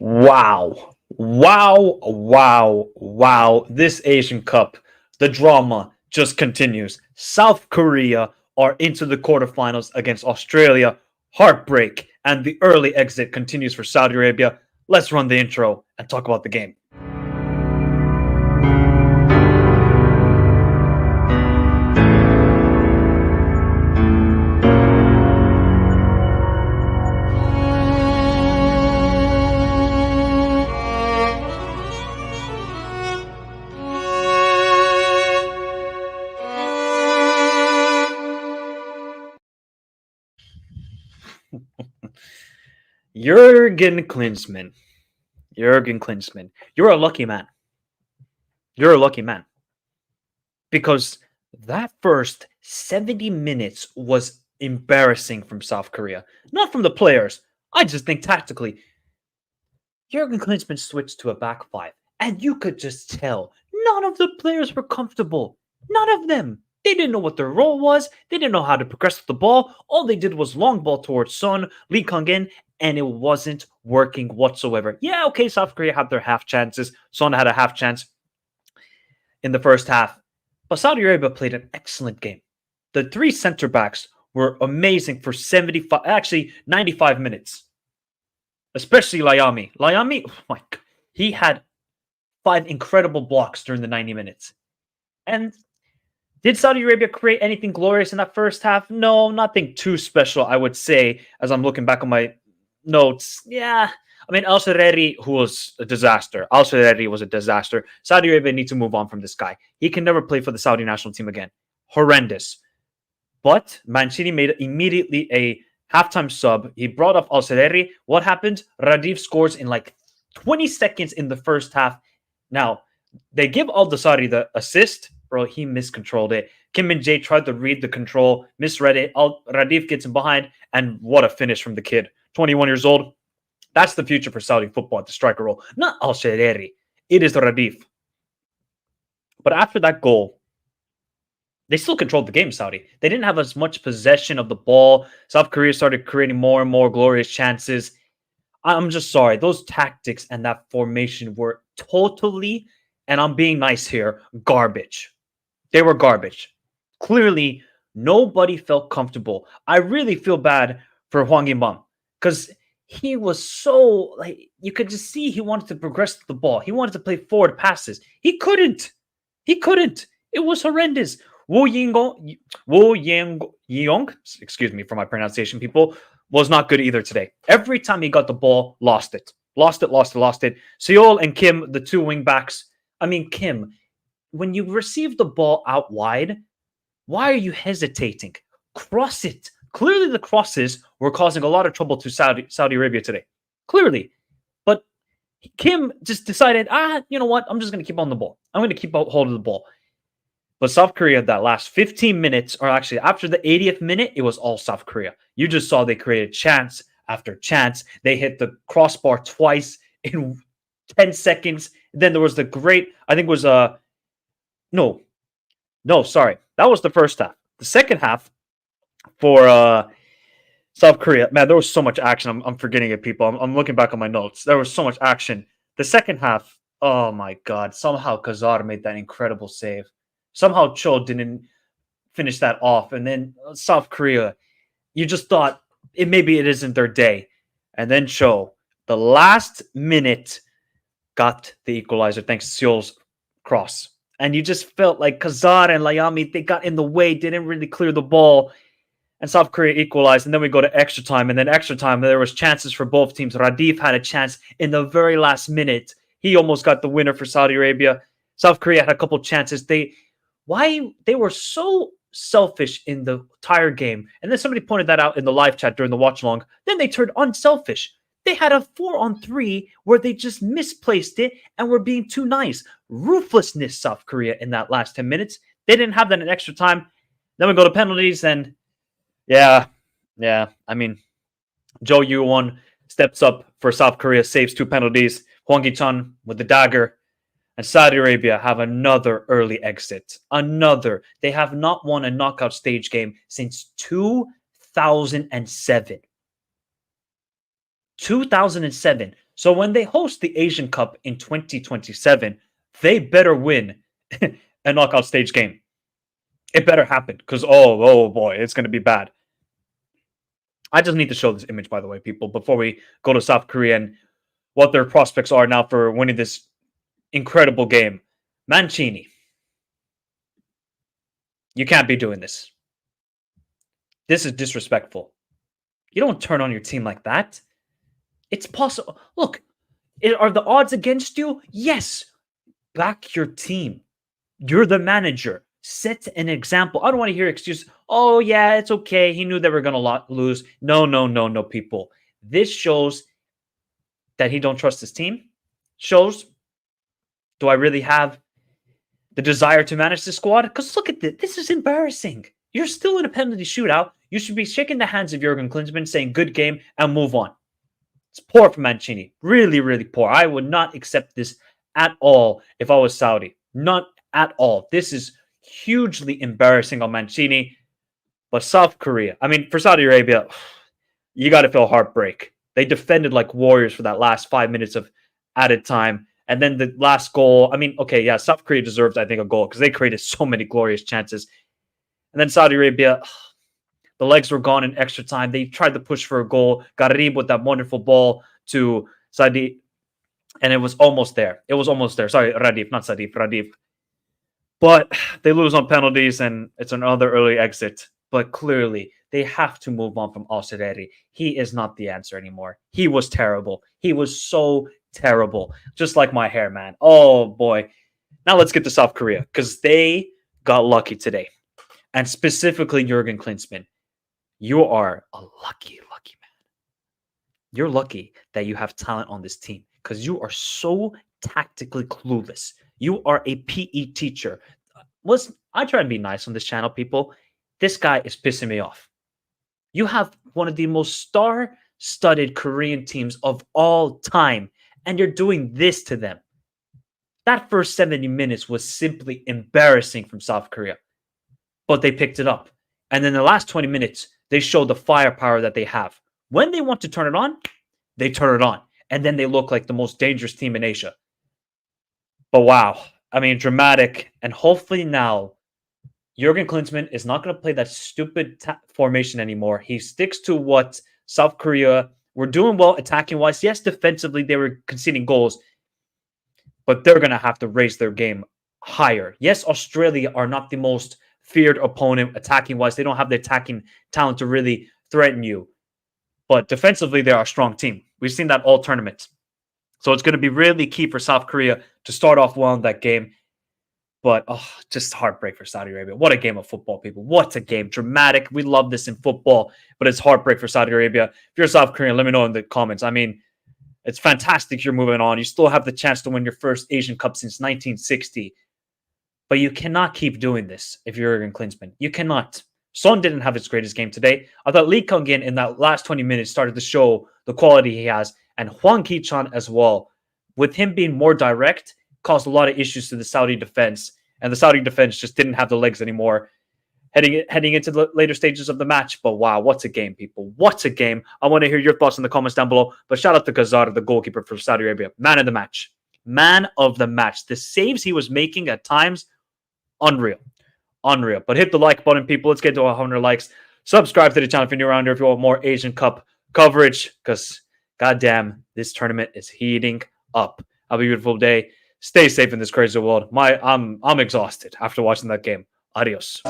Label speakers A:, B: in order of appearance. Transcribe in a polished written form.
A: Wow. Wow. Wow. Wow. This Asian Cup, the drama just continues. South Korea are into the quarterfinals against Australia. Heartbreak. And the early exit continues for Saudi Arabia. Let's run the intro and talk about the game. Jurgen Klinsmann. Jurgen Klinsmann. You're a lucky man. You're a lucky man. Because that first 70 minutes was embarrassing from South Korea. Not from the players. I just think tactically. Jurgen Klinsmann switched to a back five, and you could just tell none of the players were comfortable. None of them. They didn't know what their role was. They didn't know how to progress with the ball. All they did was long ball towards Son, Lee Kang-in, and it wasn't working whatsoever. Yeah, okay, South Korea had their half chances. Son had a half chance in the first half. But Saudi Arabia played an excellent game. The three center backs were amazing for 95 minutes. Especially Layami. Layami, oh my God, he had 5 incredible blocks during the 90 minutes. And did Saudi Arabia create anything glorious in that first half? No, nothing too special, I would say, as I'm looking back on my notes. Yeah, I mean, Al-Shareri, who was a disaster. Al-Shareri was a disaster. Saudi Arabia needs to move on from this guy. He can never play for the Saudi national team again. Horrendous. But Mancini made immediately a halftime sub. He brought up Al-Shareri. What happened? Radif scores in like 20 seconds in the first half. Now, they give Al-Dasari the assist. Bro, he miscontrolled it. Kim Min-jae tried to read the control, misread it. Radif gets him behind, and what a finish from the kid. 21 years old. That's the future for Saudi football at the striker role. Not Al-Shareri. It is Radif. But after that goal, they still controlled the game, Saudi. They didn't have as much possession of the ball. South Korea started creating more and more glorious chances. I'm just sorry. Those tactics and that formation were totally, and I'm being nice here, garbage. They were garbage. Clearly, nobody felt comfortable. I really feel bad for Hwang In-bum because he was so, like, you could just see he wanted to progress the ball. He wanted to play forward passes. He couldn't. It was horrendous. Woo Yang, excuse me for my pronunciation, people, was not good either today. Every time he got the ball, lost it. Lost it. Seol and Kim, the two wing backs. I mean, Kim, when you receive the ball out wide, why are you hesitating? Cross it. Clearly, the crosses were causing a lot of trouble to Saudi Arabia today. Clearly. But Kim just decided, you know what? I'm just going to keep on the ball. I'm going to keep hold of the ball. But South Korea, that last 15 minutes, or actually after the 80th minute, it was all South Korea. You just saw they created chance after chance. They hit the crossbar twice in 10 seconds. Then there was the great, I think it was, sorry. That was the first half. The second half for South Korea, man, there was so much action. I'm forgetting it, people. I'm looking back on my notes. There was so much action. The second half, oh my God. Somehow Kazar made that incredible save. Somehow Cho didn't finish that off. And then South Korea, you just thought maybe it isn't their day. And then Cho, the last minute, got the equalizer thanks to Seol's cross. And you just felt like Kazar and Layami, they got in the way, didn't really clear the ball. And South Korea equalized. And then we go to extra time. And then extra time, there was chances for both teams. Radif had a chance in the very last minute. He almost got the winner for Saudi Arabia. South Korea had a couple chances. They were so selfish in the entire game. And then somebody pointed that out in the live chat during the watch along. Then they turned unselfish. They had a 4-on-3 where they just misplaced it and were being too nice. Ruthlessness, South Korea, in that last 10 minutes. They didn't have that in extra time. Then we go to penalties, and yeah. I mean, Jo Yoo-won steps up for South Korea, saves 2 penalties. Hwang Gi-chan with the dagger. And Saudi Arabia have another early exit. Another. They have not won a knockout stage game since 2007. 2007. So when they host the Asian Cup in 2027, they better win a knockout stage game. It better happen because oh boy, it's going to be bad. I just need to show this image, by the way, people, before we go to South Korea and what their prospects are now for winning this incredible game. Mancini, you can't be doing this. This is disrespectful. You don't turn on your team like that. It's possible. Look, are the odds against you? Yes. Back your team. You're the manager. Set an example. I don't want to hear excuses. Oh, yeah, it's okay. He knew they were going to lose. No, people. This shows that he don't trust his team. Shows, do I really have the desire to manage the squad? Because look at this. This is embarrassing. You're still in a penalty shootout. You should be shaking the hands of Jurgen Klinsmann, saying good game, and move on. It's poor from Mancini. Really, really poor. I would not accept this at all if I was Saudi. Not at all. This is hugely embarrassing on Mancini. But South Korea, I mean, for Saudi Arabia, you got to feel heartbreak. They defended like warriors for that last 5 minutes of added time. And then the last goal, I mean, okay, yeah, South Korea deserves, I think, a goal because they created so many glorious chances. And then Saudi Arabia, the legs were gone in extra time. They tried to push for a goal. Garib with that wonderful ball to Saudi, and it was almost there. It was almost there. Sorry, Radif, not Sadif, Radif. But they lose on penalties, and it's another early exit. But clearly, they have to move on from Al-Sareri. He is not the answer anymore. He was terrible. He was so terrible. Just like my hair, man. Oh, boy. Now let's get to South Korea, because they got lucky today. And specifically, Jurgen Klinsmann. You are a lucky man. You're lucky that you have talent on this team because you are so tactically clueless. You are a PE teacher. Listen, I try and be nice on this channel, people. This guy is pissing me off. You have one of the most star-studded Korean teams of all time, and you're doing this to them. That first 70 minutes was simply embarrassing from South Korea, but they picked it up. And then the last 20 minutes, they show the firepower that they have. When they want to turn it on, they turn it on. And then they look like the most dangerous team in Asia. But wow. I mean, dramatic. And hopefully now, Jurgen Klinsmann is not going to play that stupid formation anymore. He sticks to what South Korea were doing well attacking-wise. Yes, defensively, they were conceding goals. But they're going to have to raise their game higher. Yes, Australia are not the most feared opponent attacking-wise. They don't have the attacking talent to really threaten you. But defensively, they are a strong team. We've seen that all tournament. So it's going to be really key for South Korea to start off well in that game. But just heartbreak for Saudi Arabia. What a game of football, people. What a game. Dramatic. We love this in football, but it's heartbreak for Saudi Arabia. If you're South Korean, let me know in the comments. I mean, it's fantastic you're moving on. You still have the chance to win your first Asian Cup since 1960. But you cannot keep doing this if you're Jurgen Klinsmann. You cannot. Son didn't have his greatest game today. I thought Lee Kung-in in that last 20 minutes started to show the quality he has. And Hwang Ki-chan as well. With him being more direct, caused a lot of issues to the Saudi defense. And the Saudi defense just didn't have the legs anymore heading into the later stages of the match. But wow, what a game, people. What a game. I want to hear your thoughts in the comments down below. But shout out to Ghazar, the goalkeeper for Saudi Arabia. Man of the match. Man of the match. The saves he was making at times, unreal. Unreal. But hit the like button, people. Let's get to 100 likes. Subscribe to the channel if you're new around here if you want more Asian Cup coverage. Because, goddamn, this tournament is heating up. Have a beautiful day. Stay safe in this crazy world. I'm exhausted after watching that game. Adios.